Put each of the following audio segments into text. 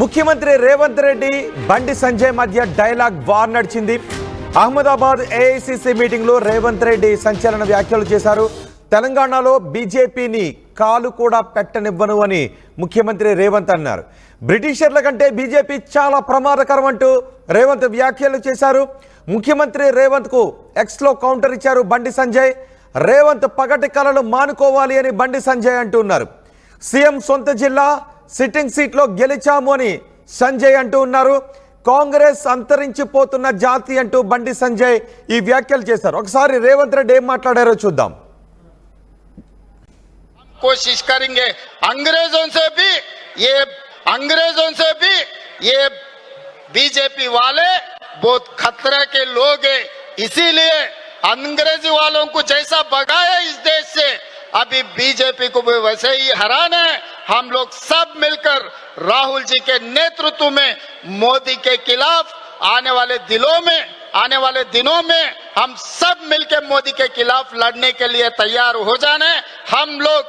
ముఖ్యమంత్రి రేవంత్ రెడ్డి బండి సంజయ్ మధ్య dialogue war నడిచింది. అహ్మదాబాద్ ఏఐసిసి మీటింగ్ లో రేవంత్ రెడ్డి సంచలన వ్యాఖ్యలు చేశారు. తెలంగాణలో బీజేపీని కాలు కూడా పెట్టనివ్వను అని ముఖ్యమంత్రి రేవంత్ అన్నారు. బ్రిటిషర్ల కంటే బీజేపీ చాలా ప్రమాదకరం అంటూ రేవంత్ వ్యాఖ్యలు చేశారు. ముఖ్యమంత్రి రేవంత్ కు ఎక్స్ లో కౌంటర్ ఇచ్చారు బండి సంజయ్. రేవంత్ పగటి కలలు మానుకోవాలి అని బండి సంజయ్ అంటున్నారు. సీఎం సొంత జిల్లా సిట్టింగ్ సీట్లో గెలిచాము అని సంజయ్ అంటూ ఉన్నారు. కాంగ్రెస్ అంతరించిపోతున్న జాతి అంటూ బండి సంజయ్ ఈ వ్యాఖ్యలు చేశారు. ఒకసారి రేవంత్ రెడ్డి ఏం మాట్లాడారో చూద్దాం. कोशिश करेंगे अंग्रेजों से भी ये बीजेपी वाले बहुत खतरे के लोग हैं, इसीलिए अंग्रेजी वालों को जैसा भगाया इस देश से अभी बीजेपी को भी वैसे ही हराना है. हम लोग सब मिलकर राहुल जी के नेतृत्व में मोदी के खिलाफ आने वाले दिनों में हम सब मिलकर मोदी के खिलाफ लड़ने के लिए तैयार हो जाना है. हम लोग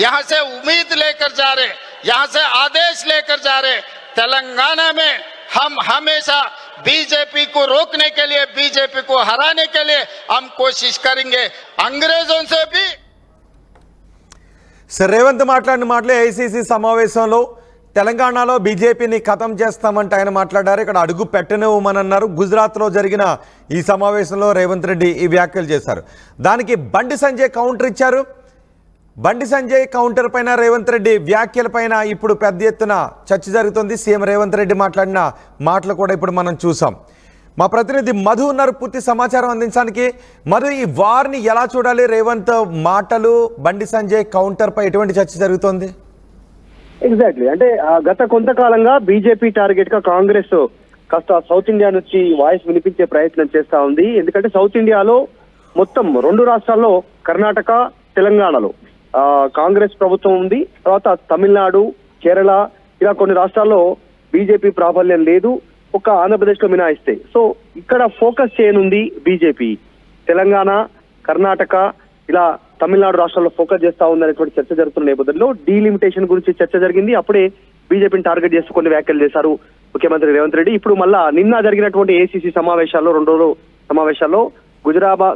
यहाँ से उम्मीद लेकर जा रहे, यहाँ से आदेश लेकर जा रहे. तेलंगाना में हम हमेशा बीजेपी को रोकने के लिए, बीजेपी को हराने के लिए हम कोशिश करेंगे. अंग्रेजों से भी రేవంత్ మాట్లాడిన మాటలే ఏఐసిసి సమావేశంలో తెలంగాణలో బీజేపీని ఖతం చేస్తామంటే ఆయన మాట్లాడారు. ఇక్కడ అడుగు పెట్టనివ్వమన్నారు. గుజరాత్లో జరిగిన ఈ సమావేశంలో రేవంత్ రెడ్డి ఈ వ్యాఖ్యలు చేశారు. దానికి బండి సంజయ్ కౌంటర్ ఇచ్చారు. బండి సంజయ్ కౌంటర్ పైన రేవంత్ రెడ్డి వ్యాఖ్యల పైన ఇప్పుడు పెద్ద ఎత్తున చర్చ జరుగుతుంది. సీఎం రేవంత్ రెడ్డి మాట్లాడిన మాటలు కూడా ఇప్పుడు మనం చూసాం. మా ప్రతినిధి మధు ఉన్నారు పూర్తి సమాచారం అందించడానికి. మధు, ఈ వార్ని ఎలా చూడాలి? రేవంత్ మాటలు, బండి సంజయ్ కౌంటర్ పై ఎటువంటి చర్చ జరుగుతోంది? ఎగ్జాక్ట్లీ, అంటే గత కొంతకాలంగా బీజేపీ టార్గెట్ గా కాంగ్రెస్ కాస్త సౌత్ ఇండియా నుంచి వాయిస్ వినిపించే ప్రయత్నం చేస్తా ఉంది. ఎందుకంటే సౌత్ ఇండియాలో మొత్తం 2 రాష్ట్రాల్లో కర్ణాటక, తెలంగాణలో కాంగ్రెస్ ప్రభుత్వం ఉంది. తర్వాత తమిళనాడు, కేరళ ఇలా కొన్ని రాష్ట్రాల్లో బీజేపీ ప్రాబల్యం లేదు, ఒక ఆంధ్రప్రదేశ్ లో మినహాయిస్తే. సో ఇక్కడ ఫోకస్ చేయనుంది బీజేపీ. తెలంగాణ, కర్ణాటక ఇలా తమిళనాడు రాష్ట్రాల్లో ఫోకస్ చేస్తా ఉందనేటువంటి చర్చ జరుగుతున్న నేపథ్యంలో డీలిమిటేషన్ గురించి చర్చ జరిగింది. అప్పుడే బీజేపీని టార్గెట్ చేస్తూ కొన్ని వ్యాఖ్యలు చేశారు ముఖ్యమంత్రి రేవంత్ రెడ్డి. ఇప్పుడు మళ్ళా నిన్న జరిగినటువంటి ఏసీసీ సమావేశాల్లో 2 రోజుల సమావేశాల్లో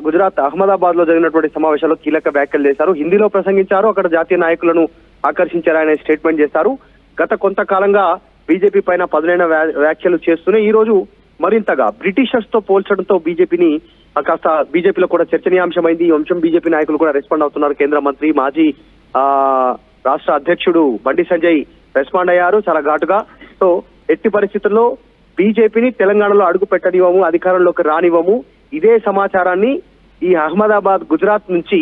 గుజరాత్ అహ్మదాబాద్ లో జరిగినటువంటి సమావేశాల్లో కీలక వ్యాఖ్యలు చేశారు. హిందీలో ప్రసంగించారు. అక్కడ జాతీయ నాయకులను ఆకర్షించారనే స్టేట్మెంట్ చేశారు. గత కొంతకాలంగా బీజేపీ పైన పదునైన వ్యాఖ్యలు చేస్తూనే ఈ రోజు మరింతగా బ్రిటిషర్స్ తో పోల్చడంతో బీజేపీని కాస్త బీజేపీలో కూడా చర్చనీయాంశమైంది. ఈ అంశం బీజేపీ నాయకులు కూడా రెస్పాండ్ అవుతున్నారు. కేంద్ర మంత్రి, మాజీ రాష్ట్ర అధ్యక్షుడు బండి సంజయ్ రెస్పాండ్ అయ్యారు చాలా ఘాటుగా. సో ఎట్టి పరిస్థితుల్లో బీజేపీని తెలంగాణలో అడుగు పెట్టనివ్వము, అధికారంలోకి రానివ్వము. ఇదే సమాచారాన్ని ఈ అహ్మదాబాద్, గుజరాత్ నుంచి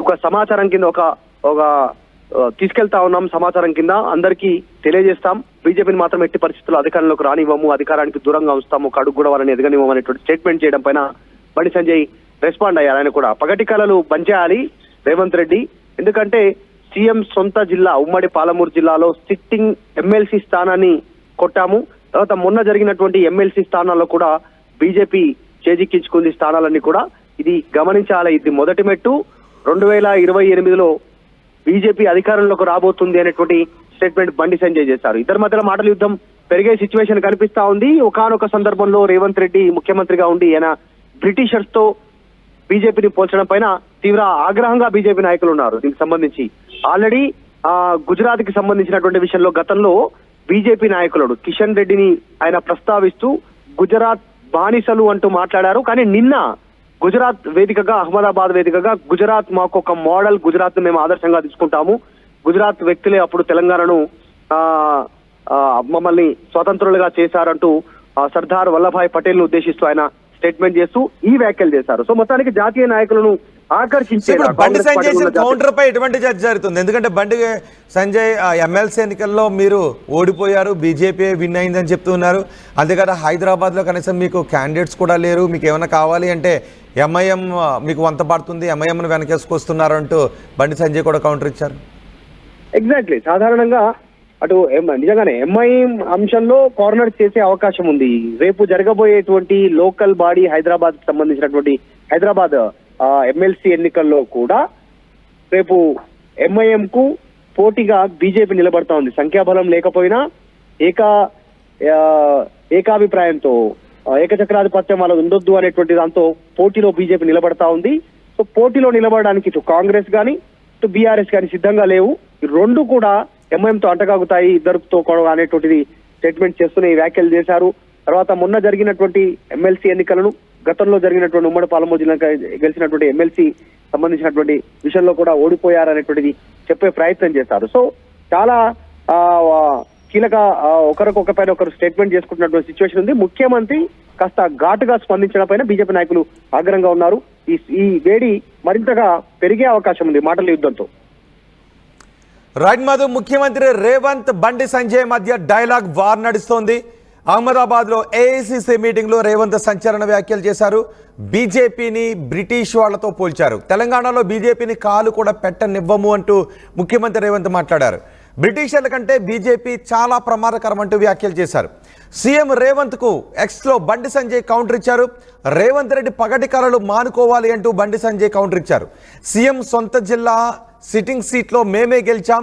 ఒక సమాచారం కింద ఒక తీసుకెళ్తా ఉన్నాం. సమాచారం కింద అందరికీ తెలియజేస్తాం. బీజేపీని మాత్రం ఎట్టి పరిస్థితుల్లో అధికారంలోకి రానివ్వము, అధికారానికి దూరంగా ఉంచుతాము, ఒక అడుగు కూడా వాళ్ళని ఎదగనివ్వము అనేటువంటి స్టేట్మెంట్ చేయడం పైన బండి సంజయ్ రెస్పాండ్ అయ్యారు. ఆయన కూడా పగటి కలలు బంచేయాలి రేవంత్ రెడ్డి. ఎందుకంటే సీఎం సొంత జిల్లా ఉమ్మడి పాలమూరు జిల్లాలో సిట్టింగ్ ఎమ్మెల్సీ స్థానాన్ని కొట్టాము. తర్వాత మొన్న జరిగినటువంటి ఎమ్మెల్సీ స్థానాల్లో కూడా బీజేపీ చేజిక్కించుకుంది స్థానాలన్నీ కూడా. ఇది గమనించాలి. ఇది మొదటి మెట్టు. 2028లో బీజేపీ అధికారంలోకి రాబోతుంది అనేటువంటి స్టేట్మెంట్ బండి సంజయ్ చేశారు. ఇద్దరి మధ్యలో మాటల యుద్ధం పెరిగే సిచ్యువేషన్ కనిపిస్తా ఉంది. ఒకానొక సందర్భంలో రేవంత్ రెడ్డి ముఖ్యమంత్రిగా ఉండి ఆయన బ్రిటిషర్స్ తో బీజేపీని పోల్చడం పైన తీవ్ర ఆగ్రహంగా బీజేపీ నాయకులు ఉన్నారు. దీనికి సంబంధించి ఆల్రెడీ గుజరాత్ కి సంబంధించినటువంటి విషయంలో గతంలో బీజేపీ నాయకులు కిషన్ రెడ్డిని ఆయన ప్రస్తావిస్తూ గుజరాత్ బానిసలు అంటూ మాట్లాడారు. కానీ నిన్న గుజరాత్ వేదికగా, అహ్మదాబాద్ వేదికగా గుజరాత్ మాకు ఒక మోడల్, గుజరాత్ మేము ఆదర్శంగా తీసుకుంటాము, గుజరాత్ వ్యక్తులే అప్పుడు తెలంగాణను మమ్మల్ని స్వతంత్రులుగా చేశారంటూ సర్దార్ వల్లభాయ్ పటేల్ ను ఉద్దేశిస్తూ ఆయన స్టేట్మెంట్ చేస్తూ ఈ వ్యాఖ్యలు చేశారు. సో మొత్తానికి జాతీయ నాయకులను ఆకర్షించే బండి సంజయ్ కౌంటర్ పై ఎటువంటి చర్చ జరుగుతుంది? ఎందుకంటే బండి సంజయ్ ఎమ్మెల్సీ ఎన్నికల్లో మీరు ఓడిపోయారు, బీజేపీ విన్ అయిందని చెప్తున్నారు. అంతేకాదు హైదరాబాద్ లో కనీసం మీకు క్యాండిడేట్స్ కూడా లేరు, మీకు ఏమైనా కావాలి అంటే ఎంఐఎం మీకు వంత పడుతుంది, ఎంఐఎంను వెనకేసుకొస్తున్నారు అంటూ బండి సంజయ్ కూడా కౌంటర్ ఇచ్చారు. ఎగ్జాక్ట్లీ, సాధారణంగా అటు నిజంగానే ఎంఐఎం అంశంలో కార్నర్ చేసే అవకాశం ఉంది. రేపు జరగబోయేటువంటి లోకల్ బాడీ హైదరాబాద్ కి సంబంధించినటువంటి హైదరాబాద్ ఎమ్మెల్సీ ఎన్నికల్లో కూడా రేపు ఎంఐఎం కు పోటీగా బీజేపీ నిలబడతా ఉంది. సంఖ్యాబలం లేకపోయినా ఏకాభిప్రాయంతో ఏకచక్రాధిపత్యం వాళ్ళది ఉండొద్దు అనేటువంటి దాంతో పోటీలో బీజేపీ నిలబడతా ఉంది. సో పోటీలో నిలబడడానికి ఇటు కాంగ్రెస్ కానీ ఇటు బీఆర్ఎస్ కానీ సిద్ధంగా లేవు. ఈ రెండు కూడా ఎంఐఎంతో అంటగాగుతాయి, ఇద్దరుతో అనేటువంటిది స్టేట్మెంట్ చేస్తూనే ఈ వ్యాఖ్యలు చేశారు. తర్వాత మొన్న జరిగినటువంటి ఎమ్మెల్సీ ఎన్నికలను, గతంలో జరిగినటువంటి ఉమ్మడి పాలమూరు జిల్లా గెలిచినటువంటి ఎమ్మెల్సీ సంబంధించినటువంటి విషయంలో కూడా ఓడిపోయారనేటువంటిది చెప్పే ప్రయత్నం చేశారు. సో చాలా కీలక ఒకరికొక పైన ఒకరు స్టేట్మెంట్ చేసుకుంటున్నటువంటి సిచ్యువేషన్ ఉంది. ముఖ్యమంత్రి కాస్త ఘాటుగా స్పందించడం పైన బీజేపీ నాయకులు ఆగ్రహంగా ఉన్నారు. ఈ వేడి మరింతగా పెరిగే అవకాశం ఉంది మాటల యుద్ధంతో. రైట్ మధు, ముఖ్యమంత్రి రేవంత్ బండి సంజయ్ మధ్య డైలాగ్ వార్ నడుస్తోంది. అహ్మదాబాద్లో ఏఐసిసి మీటింగ్లో రేవంత్ సంచలన వ్యాఖ్యలు చేశారు. బీజేపీని బ్రిటిష్ వాళ్లతో పోల్చారు. తెలంగాణలో బీజేపీని కాలు కూడా పెట్టనివ్వము అంటూ ముఖ్యమంత్రి రేవంత్ మాట్లాడారు. బ్రిటిషర్ల కంటే బీజేపీ చాలా ప్రమాదకరం అంటూ వ్యాఖ్యలు చేశారు. సీఎం రేవంత్కు ఎక్స్లో బండి సంజయ్ కౌంటర్ ఇచ్చారు. రేవంత్ రెడ్డి పగటి కలలు మానుకోవాలి అంటూ బండి సంజయ్ కౌంటర్ ఇచ్చారు. సీఎం సొంత జిల్లా సిట్టింగ్ సీట్లో మేమే గెలిచాం,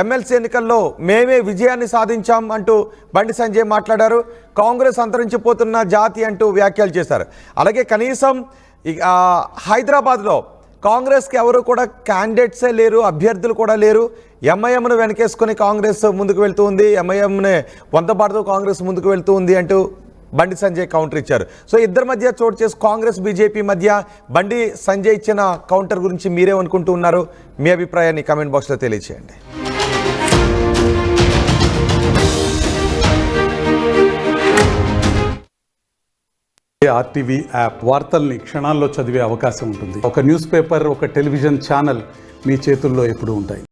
ఎమ్మెల్సీ ఎన్నికల్లో మేమే విజయాన్ని సాధించాం అంటూ బండి సంజయ్ మాట్లాడారు. కాంగ్రెస్ అంతరించిపోతున్న జాతి అంటూ వ్యాఖ్యలు చేశారు. అలాగే కనీసం హైదరాబాద్లో కాంగ్రెస్కి ఎవరు కూడా క్యాండిడేట్సే లేరు, అభ్యర్థులు కూడా లేరు. ఎంఐఎంను వెనకేసుకుని కాంగ్రెస్ ముందుకు వెళ్తూ ఉంది, ఎంఐఎంని వంతపాడుతూ కాంగ్రెస్ ముందుకు వెళ్తూ ఉంది అంటూ బండి సంజయ్ కౌంటర్ ఇచ్చారు. సో ఇద్దరి మధ్య చోటు చేసి కాంగ్రెస్ బీజేపీ మధ్య బండి సంజయ్ ఇచ్చిన కౌంటర్ గురించి మీరేమనుకుంటూ ఉన్నారు? మీ అభిప్రాయాన్ని కామెంట్ బాక్స్లో తెలియజేయండి. ఆర్టీవీ యాప్ వార్తల్ని క్షణాల్లో చదివే అవకాశం ఉంటుంది. ఒక న్యూస్ పేపర్, ఒక టెలివిజన్ ఛానల్ మీ చేతుల్లో ఎప్పుడూ ఉంటాయి.